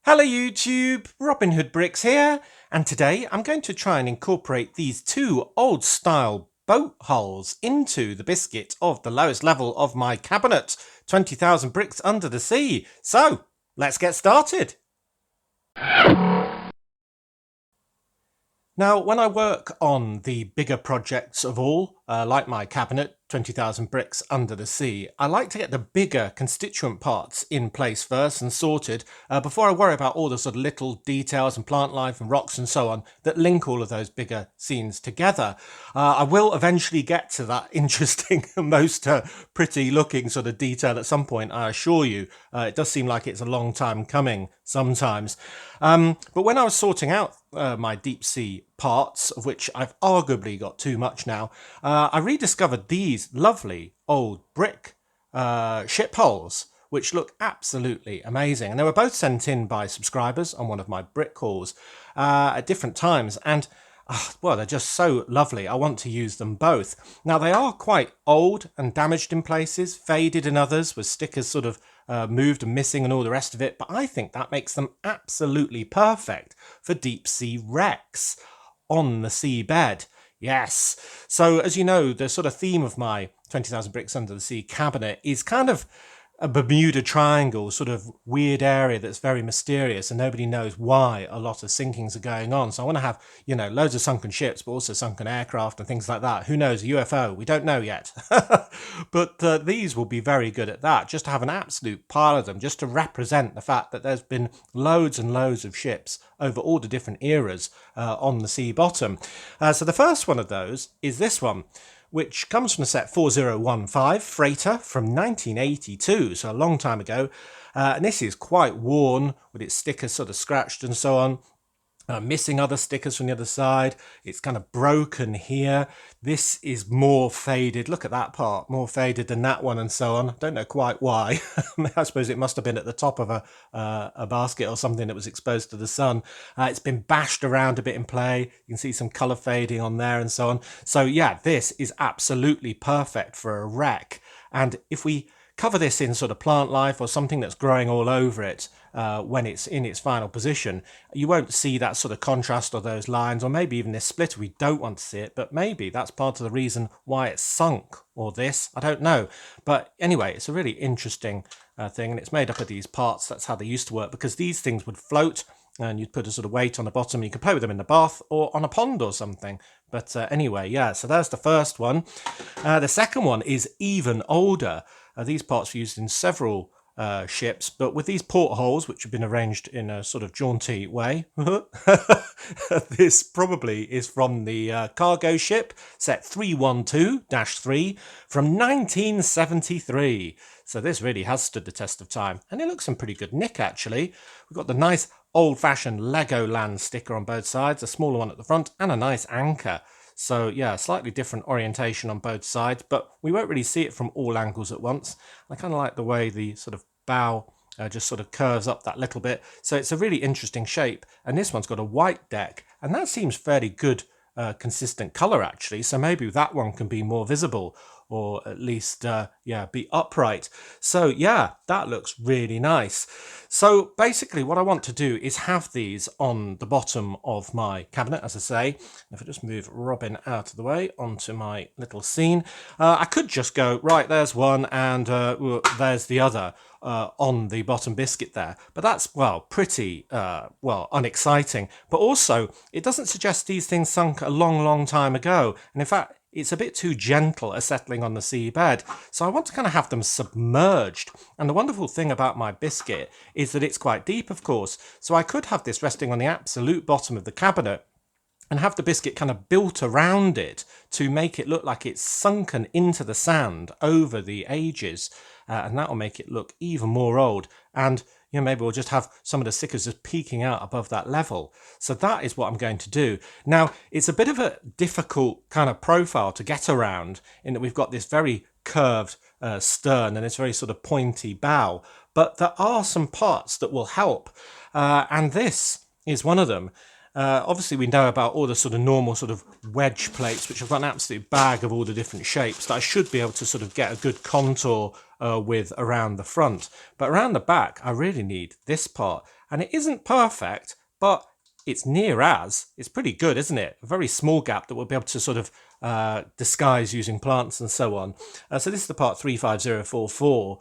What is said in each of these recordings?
Hello YouTube, Robin Hood Bricks here, and today I'm going to try and incorporate these two old style boat hulls into the biscuit of the lowest level of my cabinet, 20,000 bricks under the sea. So, let's get started. Now, when I work on the bigger projects of all, like my cabinet, 20,000 bricks under the sea, I like to get the bigger constituent parts in place first and sorted before I worry about all the sort of little details and plant life and rocks and so on that link all of those bigger scenes together. I will eventually get to that interesting, most pretty looking sort of detail at some point, I assure you. It does seem like it's a long time coming sometimes. But when I was sorting out my deep sea parts, of which I've arguably got too much now, I rediscovered these lovely old brick ship hulls, which look absolutely amazing. And they were both sent in by subscribers on one of my brick hauls at different times. And well, they're just so lovely. I want to use them both. Now, they are quite old and damaged in places, faded in others, with stickers sort of moved and missing and all the rest of it. But I think that makes them absolutely perfect for deep sea wrecks on the seabed. Yes. So as you know, the sort of theme of my 20,000 bricks under the sea cabinet is kind of a Bermuda Triangle sort of weird area that's very mysterious and nobody knows why a lot of sinkings are going on. So I want to have, you know, loads of sunken ships, but also sunken aircraft and things like that. Who knows? A UFO? We don't know yet. But these will be very good at that, just to have an absolute pile of them, just to represent the fact that there's been loads and loads of ships over all the different eras on the sea bottom. So the first one of those is this one, which comes from the set 4015 Freighter from 1982, so a long time ago. And this is quite worn, with its stickers sort of scratched and so on. Missing other stickers from the other side. It's kind of broken here. This is more faded. Look at that part, more faded than that one and so on. Don't know quite why. I suppose it must have been at the top of a basket or something that was exposed to the sun. It's been bashed around a bit in play. You can see some colour fading on there and so on. So yeah, this is absolutely perfect for a wreck. And if we cover this in sort of plant life or something that's growing all over it when it's in its final position, you won't see that sort of contrast or those lines, or maybe even this splitter. We don't want to see it, but maybe that's part of the reason why it's sunk, or this, I don't know. But anyway, it's a really interesting thing, and it's made up of these parts. That's how they used to work, because these things would float and you'd put a sort of weight on the bottom and you could play with them in the bath or on a pond or something. But anyway, yeah, so there's the first one. The second one is even older. These parts were used in several ships, but with these portholes, which have been arranged in a sort of jaunty way. This probably is from the cargo ship, set 312-3 from 1973. So this really has stood the test of time, and it looks in pretty good nick, actually. We've got the nice old-fashioned Legoland sticker on both sides, a smaller one at the front, and a nice anchor. So yeah, slightly different orientation on both sides, but we won't really see it from all angles at once. I kind of like the way the sort of bow just sort of curves up that little bit. So it's a really interesting shape. And this one's got a white deck, and that seems fairly good, consistent color actually. So maybe that one can be more visible, or at least yeah, be upright. So yeah, that looks really nice. So basically what I want to do is have these on the bottom of my cabinet, as I say. If I just move Robin out of the way onto my little scene, I could just go, right, there's one, and there's the other on the bottom biscuit there. But that's, well, pretty, well, unexciting. But also, it doesn't suggest these things sunk a long, long time ago. And in fact, it's a bit too gentle at settling on the seabed. So I want to kind of have them submerged. And the wonderful thing about my biscuit is that it's quite deep, of course. So I could have this resting on the absolute bottom of the cabinet and have the biscuit kind of built around it to make it look like it's sunken into the sand over the ages. And that will make it look even more old. And you know, maybe we'll just have some of the stickers just peeking out above that level. So that is what I'm going to do. Now, it's a bit of a difficult kind of profile to get around, in that we've got this very curved stern and this very sort of pointy bow. But there are some parts that will help. And this is one of them. Obviously, we know about all the sort of normal sort of wedge plates, which have got an absolute bag of all the different shapes that I should be able to sort of get a good contour with around the front. But around the back, I really need this part. And it isn't perfect, but it's near as. It's pretty good, isn't it? A very small gap that we'll be able to sort of disguise using plants and so on. So this is the part 35044,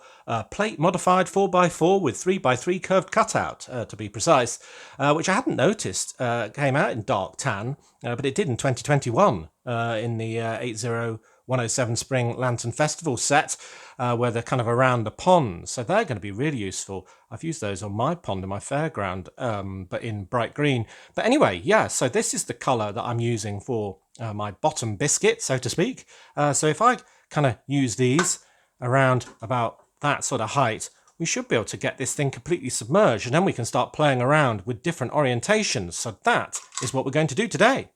plate modified 4x4 with 3x3 curved cutout, to be precise, which I hadn't noticed came out in dark tan, but it did in 2021 in the 80107 Spring Lantern Festival set, where they're kind of around the pond. So they're going to be really useful. I've used those on my pond in my fairground, but in bright green. But anyway, yeah, so this is the colour that I'm using for my bottom biscuit, so to speak. So if I kind of use these around about that sort of height, we should be able to get this thing completely submerged, and then we can start playing around with different orientations. So that is what we're going to do today.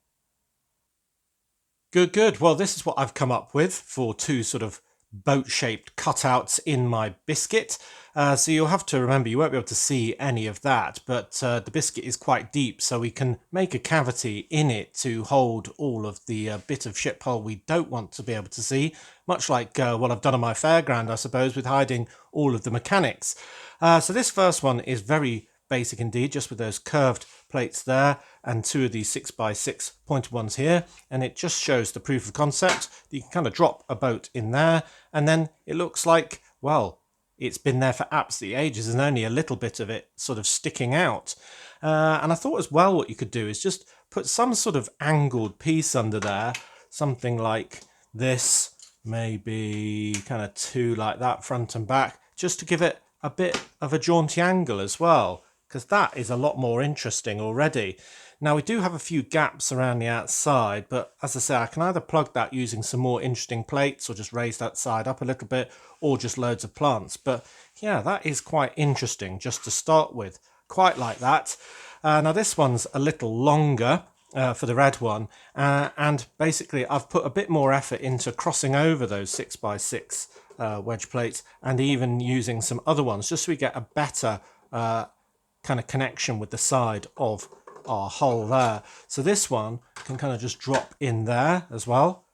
Good, good. Well, this is what I've come up with for two sort of boat-shaped cutouts in my biscuit. So you'll have to remember you won't be able to see any of that, but the biscuit is quite deep, so we can make a cavity in it to hold all of the bit of ship hull we don't want to be able to see, much like what I've done on my fairground, I suppose, with hiding all of the mechanics. So this first one is very basic indeed, just with those curved plates there and two of these 6x6 pointed ones here, and it just shows the proof of concept that you can kind of drop a boat in there, and then it looks like, well, it's been there for absolutely ages and only a little bit of it sort of sticking out. And I thought as well what you could do is just put some sort of angled piece under there, something like this, maybe kind of two like that front and back, just to give it a bit of a jaunty angle as well, because that is a lot more interesting already. Now we do have a few gaps around the outside, but as I say, I can either plug that using some more interesting plates or just raise that side up a little bit, or just loads of plants. But yeah, that is quite interesting just to start with, quite like that. Now this one's a little longer for the red one, and basically I've put a bit more effort into crossing over those 6x6 wedge plates and even using some other ones just so we get a better kind of connection with the side of our hull there. So this one can kind of just drop in there as well.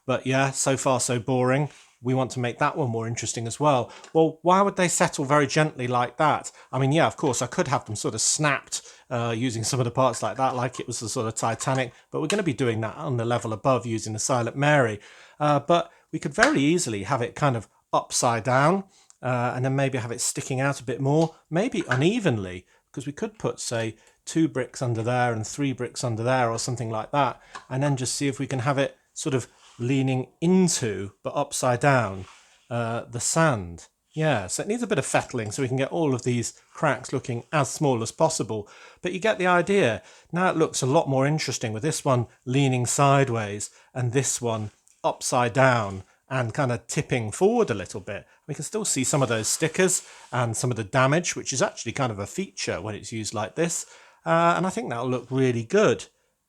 But yeah, so far so boring. We want to make that one more interesting as well. Well, why would they settle very gently like that? I mean, yeah, of course, I could have them sort of snapped using some of the parts like that, like it was the sort of Titanic, but we're going to be doing that on the level above using the Silent Mary. But we could very easily have it kind of upside down and then maybe have it sticking out a bit more, maybe unevenly, because we could put, say, 2 bricks under there and 3 bricks under there or something like that, and then just see if we can have it sort of leaning into, but upside down, the sand. Yeah, so it needs a bit of fettling so we can get all of these cracks looking as small as possible. But you get the idea. Now it looks a lot more interesting with this one leaning sideways and this one upside down and kind of tipping forward a little bit. We can still see some of those stickers and some of the damage, which is actually kind of a feature when it's used like this. And I think that'll look really good.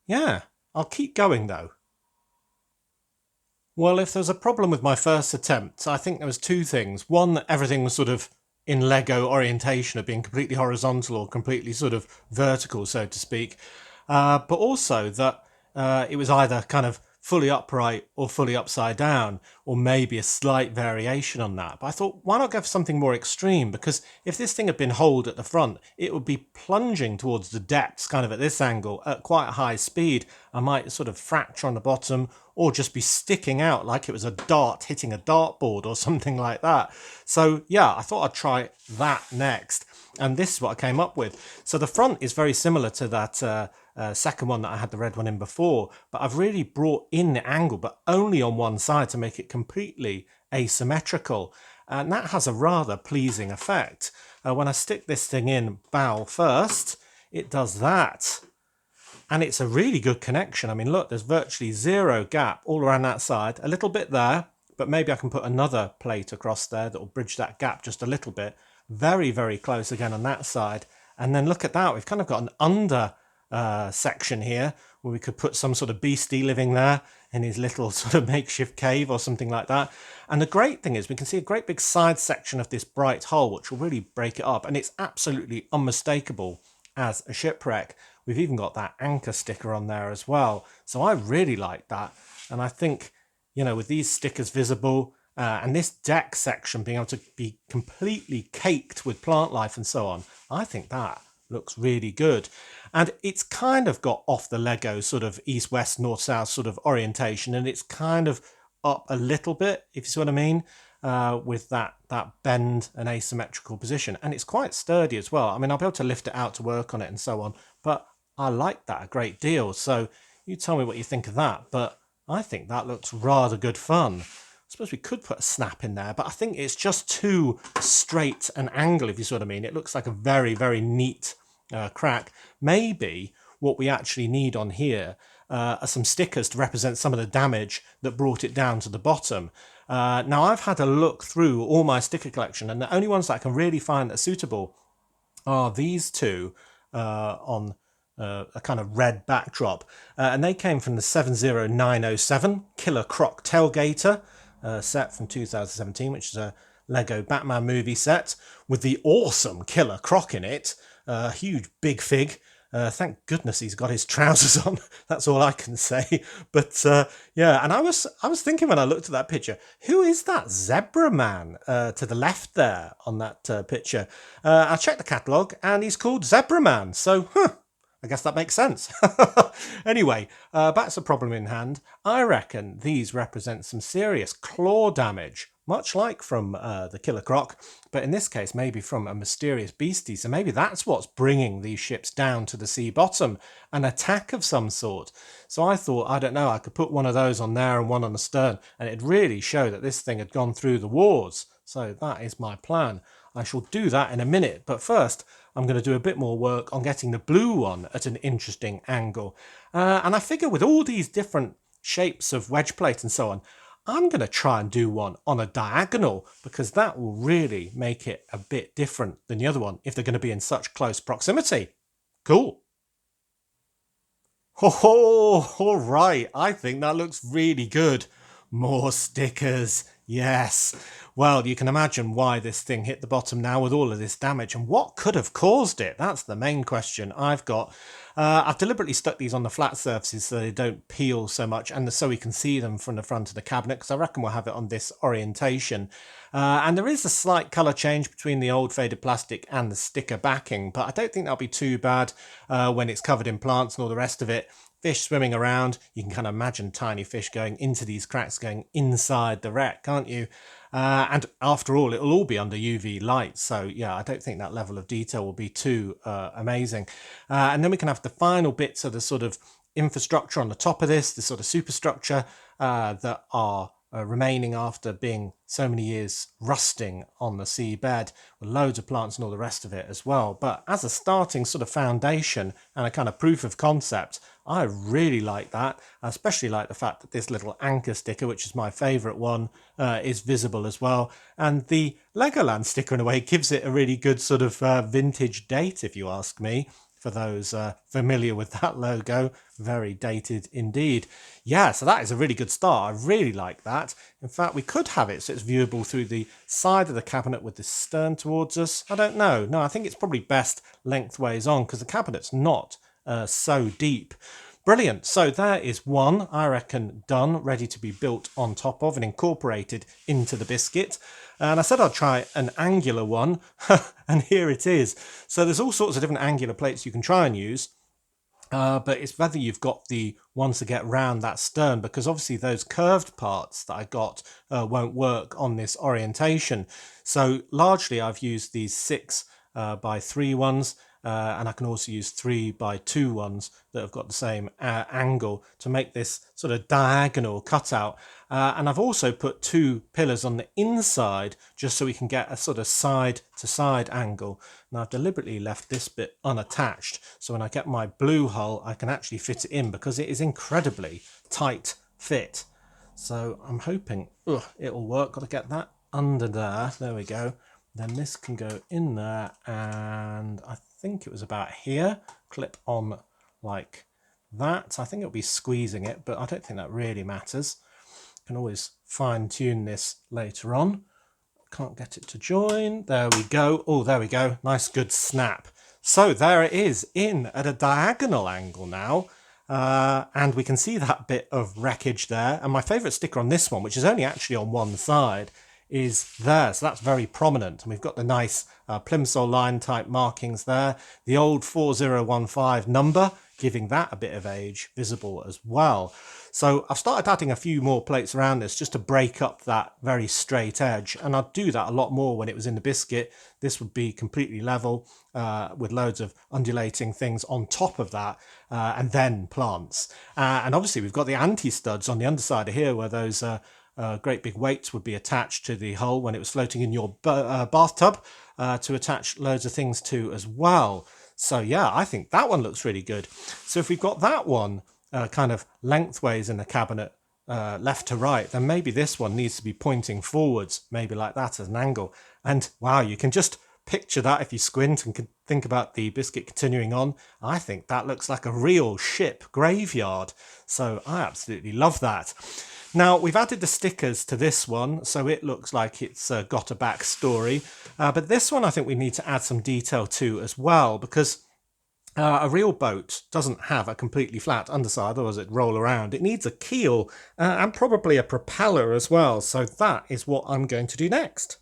Yeah, I'll keep going though. Well, if there was a problem with my first attempt, I think there was 2 things. One, that everything was sort of in Lego orientation of being completely horizontal or completely sort of vertical, so to speak. But also that it was either kind of fully upright or fully upside down, or maybe a slight variation on that. But I thought, why not go for something more extreme? Because if this thing had been holed at the front, it would be plunging towards the depths, kind of at this angle, at quite a high speed. I might sort of fracture on the bottom, or just be sticking out like it was a dart hitting a dartboard or something like that. So yeah, I thought I'd try that next. And this is what I came up with. So the front is very similar to that second one that I had the red one in before, but I've really brought in the angle, but only on one side to make it completely asymmetrical. And that has a rather pleasing effect. When I stick this thing in bow first, it does that. And it's a really good connection. I mean, look, there's virtually 0 gap all around that side, a little bit there, but maybe I can put another plate across there that will bridge that gap just a little bit. Very, very close again on that side. And then look at that, we've kind of got an under section here where we could put some sort of beastie living there in his little sort of makeshift cave or something like that. And the great thing is we can see a great big side section of this bright hull, which will really break it up. And it's absolutely unmistakable as a shipwreck. We've even got that anchor sticker on there as well. So I really like that. And I think, you know, with these stickers visible and this deck section being able to be completely caked with plant life and so on, I think that looks really good. And it's kind of got off the Lego sort of east-west, north-south sort of orientation, and it's kind of up a little bit, if you see what I mean, with that bend and asymmetrical position. And it's quite sturdy as well. I mean, I'll be able to lift it out to work on it and so on, but I like that a great deal. So you tell me what you think of that, but I think that looks rather good fun. I suppose we could put a snap in there, but I think it's just too straight an angle, if you see what I mean. It looks like a very, very neat crack. Maybe what we actually need on here are some stickers to represent some of the damage that brought it down to the bottom. Now, I've had a look through all my sticker collection, and the only ones that I can really find that are suitable are these two on a kind of red backdrop. And they came from the 70907 Killer Croc Tailgater set from 2017, which is a Lego Batman movie set with the awesome Killer Croc in it. Huge big fig. Thank goodness he's got his trousers on. That's all I can say. But yeah, and I was thinking when I looked at that picture, who is that zebra man to the left there on that picture? I checked the catalogue and he's called Zebra Man. So, I guess that makes sense. Anyway, back to the problem in hand. I reckon these represent some serious claw damage, much like from the Killer Croc, but in this case maybe from a mysterious beastie. So maybe that's what's bringing these ships down to the sea bottom, an attack of some sort. So I thought, I don't know, I could put one of those on there and one on the stern, and it'd really show that this thing had gone through the wars. So that is my plan. I shall do that in a minute, but first I'm going to do a bit more work on getting the blue one at an interesting angle. And I figure with all these different shapes of wedge plate and so on, I'm going to try and do one on a diagonal, because that will really make it a bit different than the other one if they're going to be in such close proximity. Cool. Oh, all right. I think that looks really good. More stickers. Yes. Well, you can imagine why this thing hit the bottom now with all of this damage, and what could have caused it. That's the main question I've got. I've deliberately stuck these on the flat surfaces so they don't peel so much, and so we can see them from the front of the cabinet, because I reckon we'll have it on this orientation. And there is a slight colour change between the old faded plastic and the sticker backing, but I don't think that'll be too bad when it's covered in plants and all the rest of it. Fish swimming around, you can kind of imagine tiny fish going into these cracks, going inside the wreck, can't you? And after all, it'll all be under UV light. So yeah, I don't think that level of detail will be too amazing. And then we can have the final bits of the sort of infrastructure on the top of this, the sort of superstructure that are remaining after being so many years rusting on the seabed, with loads of plants and all the rest of it as well. But as a starting sort of foundation and a kind of proof of concept, I really like that. I especially like the fact that this little anchor sticker, which is my favourite one, is visible as well. And the Legoland sticker, in a way, gives it a really good sort of vintage date, if you ask me. For those familiar with that logo, very dated indeed. Yeah, so that is a really good start. I really like that. In fact, we could have it so it's viewable through the side of the cabinet with the stern towards us. I don't know. No, I think it's probably best lengthways on, because the cabinet's not so deep. Brilliant. So there is one, I reckon, done, ready to be built on top of and incorporated into the biscuit. And I said I'd try an angular one, and here it is. So there's all sorts of different angular plates you can try and use, but it's whether you've got the ones to get round that stern, because obviously those curved parts that I got won't work on this orientation. So largely I've used these 6x3 ones, and I can also use 3x2 ones that have got the same angle to make this sort of diagonal cutout. And I've also put 2 pillars on the inside just so we can get a sort of side to side angle. Now I've deliberately left this bit unattached, so when I get my blue hull I can actually fit it in, because it is incredibly tight fit. So I'm hoping it'll work. Got to get that under there. There we go. Then this can go in there, and I think it was about here, clip on like that. I think it'll be squeezing it, but I don't think that really matters. Can always fine tune this later on. Can't get it to join. There we go. Oh, there we go. Nice good snap. So there it is, in at a diagonal angle now. And we can see that bit of wreckage there. And my favourite sticker on this one, which is only actually on one side, is there. So that's very prominent. And we've got the nice plimsoll line type markings there. The old 4015 number, giving that a bit of age, visible as well. So I've started adding a few more plates around this just to break up that very straight edge. And I'd do that a lot more when it was in the biscuit. This would be completely level with loads of undulating things on top of that and then plants. And obviously we've got the anti-studs on the underside of here where those great big weights would be attached to the hull when it was floating in your bathtub to attach loads of things to as well. So yeah, I think that one looks really good. So if we've got that one kind of lengthways in the cabinet, left to right, then maybe this one needs to be pointing forwards, maybe like that as an angle. And wow, you can just picture that if you squint and can think about the biscuit continuing on. I think that looks like a real ship graveyard. So I absolutely love that. Now, we've added the stickers to this one, so it looks like it's got a backstory. But this one I think we need to add some detail to as well, because a real boat doesn't have a completely flat underside, otherwise it'd roll around. It needs a keel and probably a propeller as well. So that is what I'm going to do next.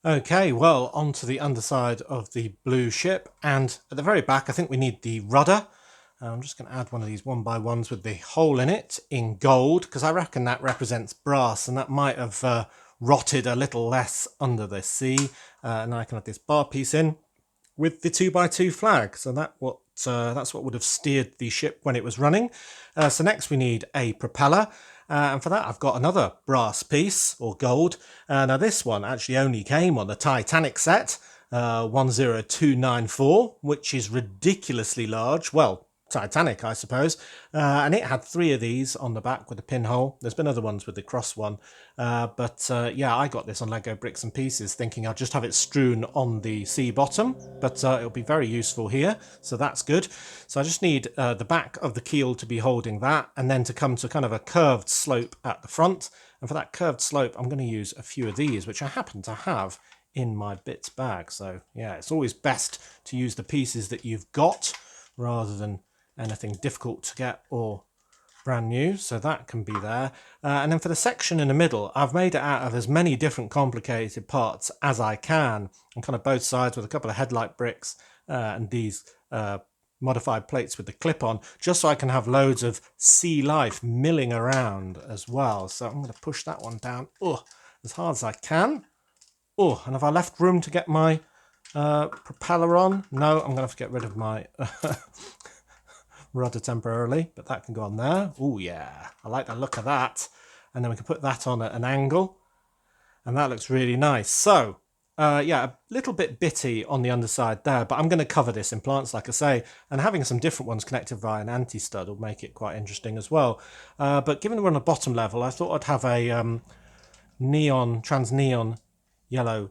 Okay, well, onto the underside of the blue ship. And at the very back, I think we need the rudder. I'm just going to add one of these 1x1s with the hole in it in gold, because I reckon that represents brass, and that might have rotted a little less under the sea. And now I can add this bar piece in with the 2x2 flag. So that's what would have steered the ship when it was running. So next we need a propeller. And for that I've got another brass piece, or gold. Now this one actually only came on the Titanic set, 10294, which is ridiculously large. Well, Titanic, I suppose. And it had 3 of these on the back with a pinhole. There's been other ones with the cross one. But yeah, I got this on Lego Bricks and Pieces thinking I'll just have it strewn on the sea bottom. But it'll be very useful here. So that's good. So I just need the back of the keel to be holding that, and then to come to kind of a curved slope at the front. And for that curved slope, I'm going to use a few of these, which I happen to have in my bits bag. So yeah, it's always best to use the pieces that you've got rather than anything difficult to get or brand new. So that can be there. And then for the section in the middle, I've made it out of as many different complicated parts as I can, and kind of both sides with a couple of headlight bricks and these modified plates with the clip on, just so I can have loads of sea life milling around as well. So I'm going to push that one down as hard as I can. And have I left room to get my propeller on? No, I'm going to have to get rid of my rudder temporarily, but that can go on there. Oh yeah, I like the look of that. And then we can put that on at an angle, and that looks really nice. So yeah, a little bit bitty on the underside there, but I'm going to cover this in plants, like I say, and having some different ones connected via an anti-stud will make it quite interesting as well. But given we're on the bottom level, I thought I'd have a trans-neon yellow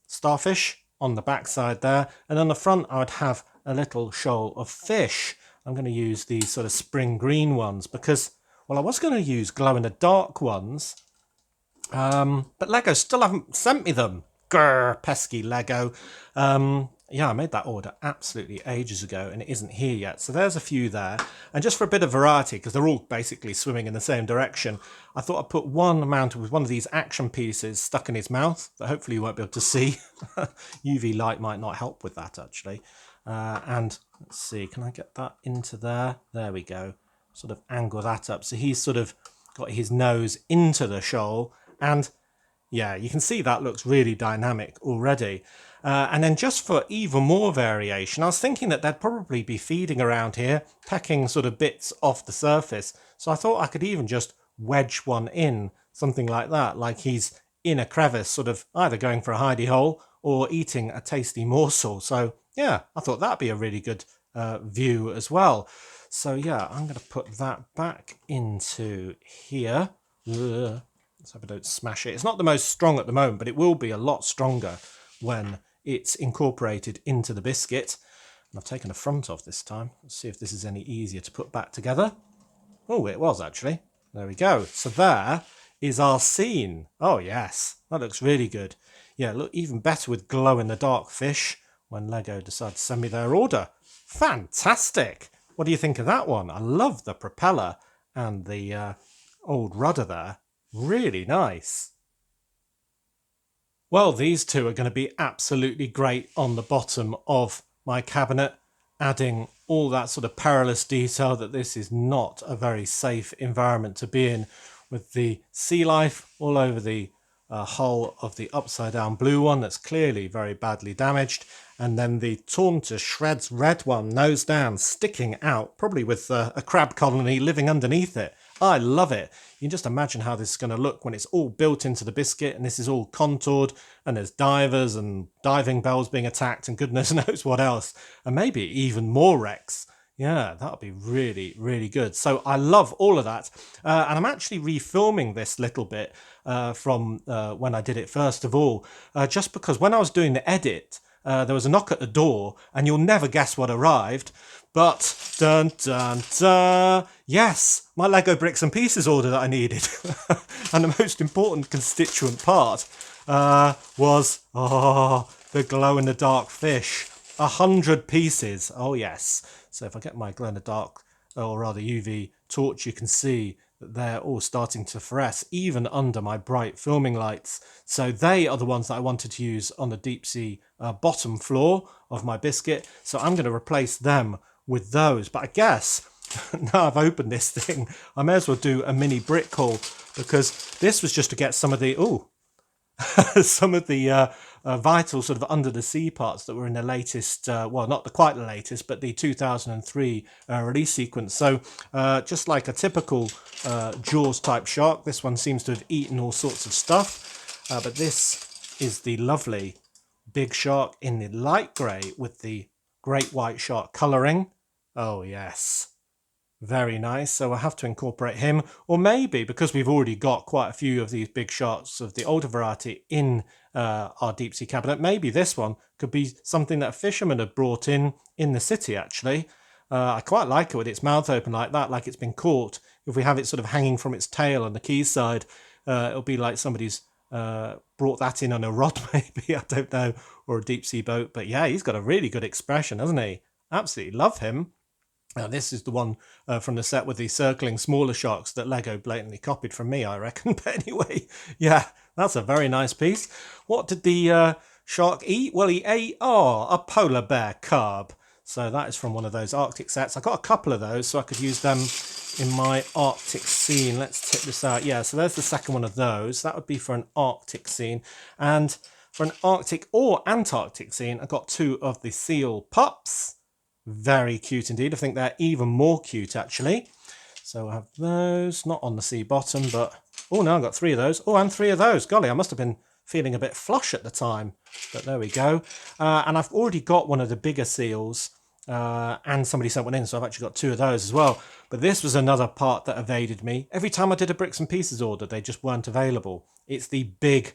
starfish on the backside there, and on the front I would have a little shoal of fish. I'm going to use these sort of spring green ones because, well, I was going to use glow-in-the-dark ones, but Lego still haven't sent me them. Grr, pesky Lego. Yeah, I made that order absolutely ages ago and it isn't here yet. So there's a few there. And just for a bit of variety, because they're all basically swimming in the same direction, I thought I'd put one mounted with one of these action pieces stuck in his mouth that hopefully you won't be able to see. UV light might not help with that, actually. And let's see, can I get that into there? There we go. Sort of angle that up. So he's sort of got his nose into the shoal, and yeah, you can see that looks really dynamic already. And then just for even more variation, I was thinking that they'd probably be feeding around here, pecking sort of bits off the surface. So I thought I could even just wedge one in, something like that, like he's in a crevice, sort of either going for a hidey hole or eating a tasty morsel. So yeah, I thought that'd be a really good view as well. So yeah, I'm going to put that back into here. Let's hope I don't smash it. It's not the most strong at the moment, but it will be a lot stronger when it's incorporated into the biscuit. And I've taken the front off this time. Let's see if this is any easier to put back together. Oh, it was actually. There we go. So there is our scene. Oh yes, that looks really good. Yeah, look even better with glow-in-the-dark fish when Lego decided to send me their order. Fantastic! What do you think of that one? I love the propeller and the old rudder there. Really nice. Well, these two are going to be absolutely great on the bottom of my cabinet, adding all that sort of perilous detail that this is not a very safe environment to be in, with the sea life all over the hull of the upside down blue one that's clearly very badly damaged, and then the torn to shreds red one, nose down, sticking out, probably with a crab colony living underneath it. I love it. You can just imagine how this is going to look when it's all built into the biscuit and this is all contoured and there's divers and diving bells being attacked and goodness knows what else. And maybe even more wrecks. Yeah, that would be really, really good. So I love all of that. And I'm actually refilming this little bit from when I did it first of all, just because when I was doing the edit, there was a knock at the door and you'll never guess what arrived. But, dun, dun, dun, yes, my Lego bricks and pieces order that I needed. And the most important constituent part was, the glow-in-the-dark fish. 100 pieces. Oh, yes. So if I get my glow-in-the-dark, or rather UV torch, you can see that they're all starting to fluoresce, even under my bright filming lights. So they are the ones that I wanted to use on the deep sea bottom floor of my biscuit. So I'm going to replace them with those. But I guess now I've opened this thing, I may as well do a mini brick haul, because this was just to get some of the some of the vital sort of under the sea parts that were in the latest, well, not quite the latest, but the 2003 release sequence. So just like a typical Jaws type shark, this one seems to have eaten all sorts of stuff, but this is the lovely big shark in the light grey with the great white shark colouring. Oh yes, very nice. So I'll have to incorporate him, or maybe because we've already got quite a few of these big sharks of the older variety in our deep sea cabinet, maybe this one could be something that a fisherman had brought in the city actually. I quite like it with its mouth open like that, like it's been caught. If we have it sort of hanging from its tail on the quayside, it'll be like somebody's brought that in on a rod maybe, I don't know, or a deep sea boat. But yeah, he's got a really good expression, hasn't he? Absolutely love him. Now, this is the one from the set with the circling smaller sharks that Lego blatantly copied from me, I reckon. But anyway, yeah, that's a very nice piece. What did the shark eat? Well, he ate, a polar bear cub. So that is from one of those Arctic sets. I got a couple of those so I could use them in my Arctic scene. Let's tip this out. Yeah, so there's the second one of those. That would be for an Arctic scene. And for an Arctic or Antarctic scene, I got two of the seal pups. Very cute indeed. I think they're even more cute actually. So I have those, not on the sea bottom, but oh no, I've got three of those. Oh, and three of those. Golly, I must have been feeling a bit flush at the time, but there we go. And I've already got one of the bigger seals, and somebody sent one in, so I've actually got two of those as well. But this was another part that evaded me. Every time I did a bricks and pieces order, they just weren't available. It's the big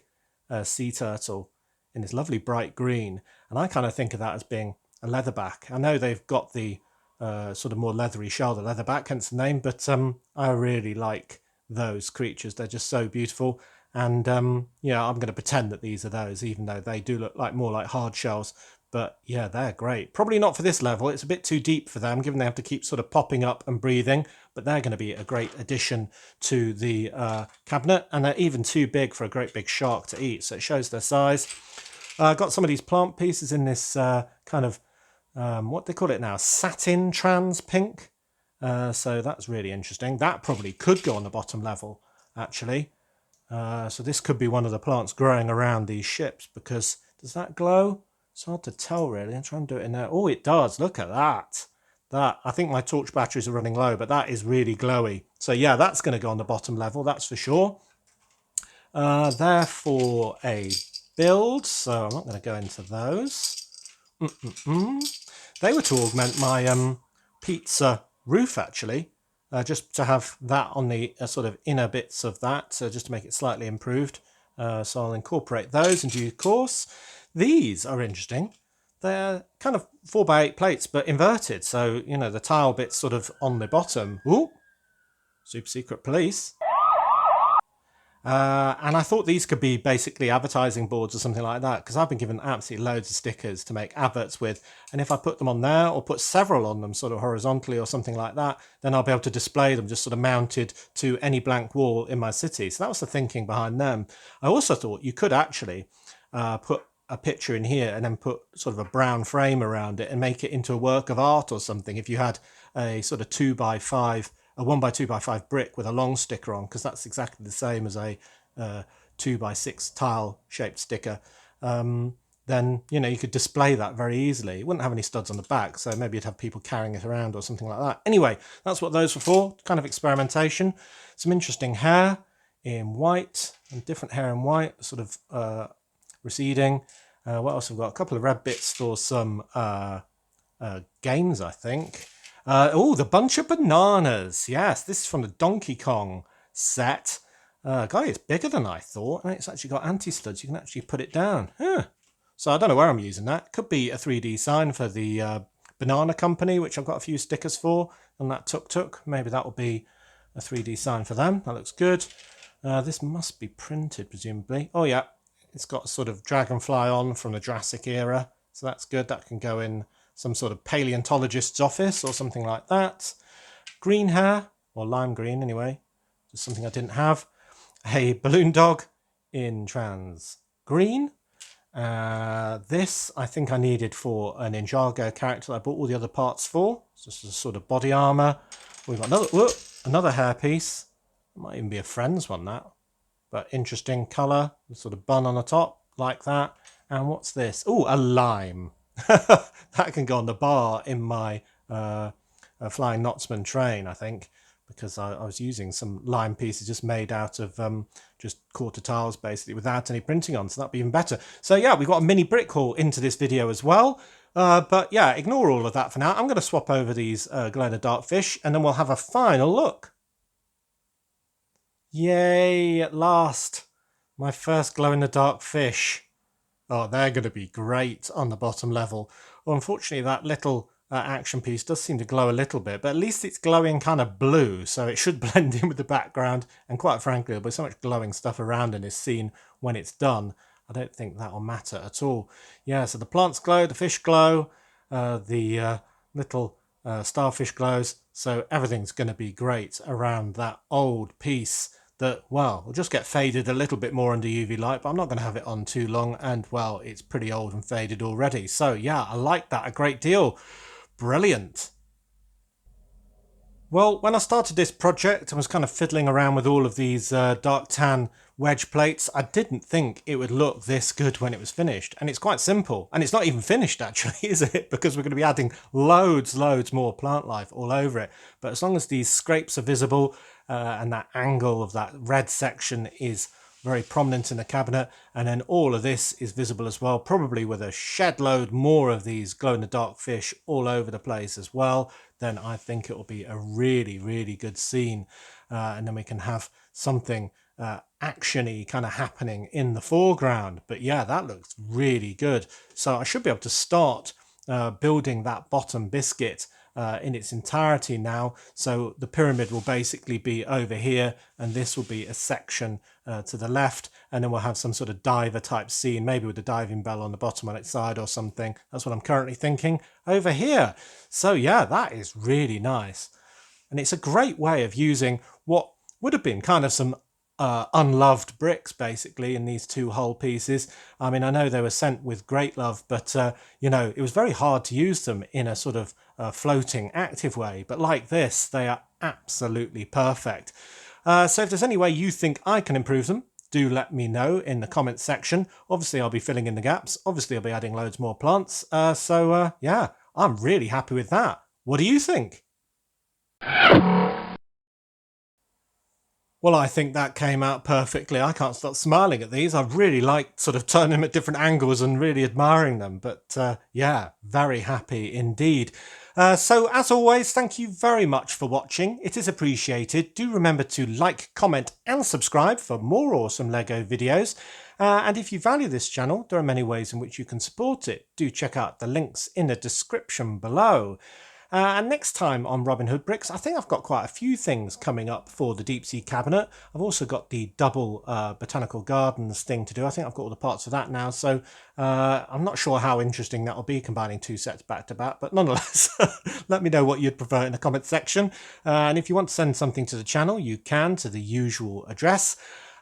sea turtle in this lovely bright green, and I kind of think of that as being a leatherback. I know they've got the sort of more leathery shell, the leatherback, hence the name, but I really like those creatures. They're just so beautiful. And yeah, I'm going to pretend that these are those, even though they do look like more like hard shells. But yeah, they're great. Probably not for this level. It's a bit too deep for them, given they have to keep sort of popping up and breathing. But they're going to be a great addition to the cabinet. And they're even too big for a great big shark to eat. So it shows their size. I got some of these plant pieces in this kind of what they call it now, satin trans pink. So that's really interesting. That probably could go on the bottom level, actually. So this could be one of the plants growing around these ships, because does that glow? It's hard to tell really. I'm trying to do it in there. Oh, it does. Look at that. I think my torch batteries are running low, but that is really glowy. So yeah, that's going to go on the bottom level, that's for sure. Therefore a build, so I'm not going to go into those. They were to augment my pizza roof actually, just to have that on the sort of inner bits of that, so just to make it slightly improved. So I'll incorporate those in due course. These are interesting. They're kind of 4x8 plates but inverted, so you know the tile bits sort of on the bottom. Ooh, super secret police. And I thought these could be basically advertising boards or something like that, because I've been given absolutely loads of stickers to make adverts with. And if I put them on there or put several on them sort of horizontally or something like that, then I'll be able to display them just sort of mounted to any blank wall in my city. So that was the thinking behind them. I also thought you could actually put a picture in here and then put sort of a brown frame around it and make it into a work of art or something. If you had a sort of 2x5, a 1x2x5 brick with a long sticker on, because that's exactly the same as a 2x6 tile shaped sticker, then you could display that very easily. It wouldn't have any studs on the back, so maybe you'd have people carrying it around or something like that. Anyway, that's what those were for, kind of experimentation. Some interesting hair in white and different hair in white, sort of receding. What else have we got? A couple of red bits for some games, I think. Oh, the bunch of bananas. Yes, this is from the Donkey Kong set. God, it's bigger than I thought, and it's actually got anti-studs. You can actually put it down. Huh. So I don't know where I'm using that. Could be a 3D sign for the banana company, which I've got a few stickers for, and that tuk-tuk. Maybe that will be a 3D sign for them. That looks good. This must be printed, presumably. Oh, yeah. It's got a sort of dragonfly on from the Jurassic era. So that's good. That can go in some sort of paleontologist's office or something like that. Green hair, or lime green anyway. Just something I didn't have. A balloon dog in trans green. This I think I needed for a Ninjago character that I bought all the other parts for. It's just a sort of body armor. We've got another hairpiece. It might even be a friend's one, that. But interesting colour. Sort of bun on the top, like that. And what's this? Oh, a lime. That can go on the bar in my Flying Knotsman train, I think, because I was using some lime pieces just made out of just quarter tiles, basically, without any printing on, so that'd be even better. So yeah, we've got a mini brick haul into this video as well. But yeah, ignore all of that for now. I'm going to swap over these glow-in-the-dark fish, and then we'll have a final look. Yay, at last. My first glow-in-the-dark fish. Oh, they're going to be great on the bottom level. Well, unfortunately, that little action piece does seem to glow a little bit, but at least it's glowing kind of blue, so it should blend in with the background. And quite frankly, there'll be so much glowing stuff around in this scene when it's done. I don't think that'll matter at all. Yeah, so the plants glow, the fish glow, the little starfish glows, so everything's going to be great around that old piece that, well, will just get faded a little bit more under UV light, but I'm not going to have it on too long, and, well, it's pretty old and faded already. So, yeah, I like that a great deal. Brilliant. Well, when I started this project, I was kind of fiddling around with all of these dark tan wedge plates. I didn't think it would look this good when it was finished. And it's quite simple. And it's not even finished, actually, is it? Because we're going to be adding loads more plant life all over it. But as long as these scrapes are visible and that angle of that red section is very prominent in the cabinet, and then all of this is visible as well, probably with a shed load more of these glow-in-the-dark fish all over the place as well, then I think it will be a really good scene. And then we can have something action-y kind of happening in the foreground. But yeah, that looks really good. So I should be able to start building that bottom biscuit in its entirety now. So the pyramid will basically be over here, and this will be a section to the left, and then we'll have some sort of diver type scene, maybe with a diving bell on the bottom on its side or something. That's what I'm currently thinking over here. So yeah, that is really nice. And it's a great way of using what would have been kind of some unloved bricks, basically, in these two whole pieces. I mean, I know they were sent with great love, but it was very hard to use them in a sort of floating active way. But like this, they are absolutely perfect. So if there's any way you think I can improve them, do let me know in the comments section. Obviously, I'll be filling in the gaps. Obviously, I'll be adding loads more plants. Yeah, I'm really happy with that. What do you think? Well, I think that came out perfectly. I can't stop smiling at these. I really like sort of turning them at different angles and really admiring them. But yeah, very happy indeed. So as always, thank you very much for watching. It is appreciated. Do remember to like, comment and subscribe for more awesome LEGO videos. And if you value this channel, there are many ways in which you can support it. Do check out the links in the description below. And next time on Robin Hood Bricks, I think I've got quite a few things coming up for the deep sea cabinet. I've also got the double botanical gardens thing to do. I think I've got all the parts of that now, so I'm not sure how interesting that will be combining two sets back to back, but nonetheless, let me know what you'd prefer in the comment section. And if you want to send something to the channel, you can to the usual address.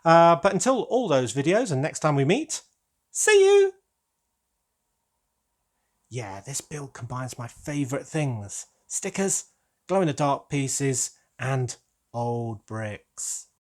But until all those videos and next time we meet, see you! Yeah, this build combines my favourite things. Stickers, glow-in-the-dark pieces, and old bricks.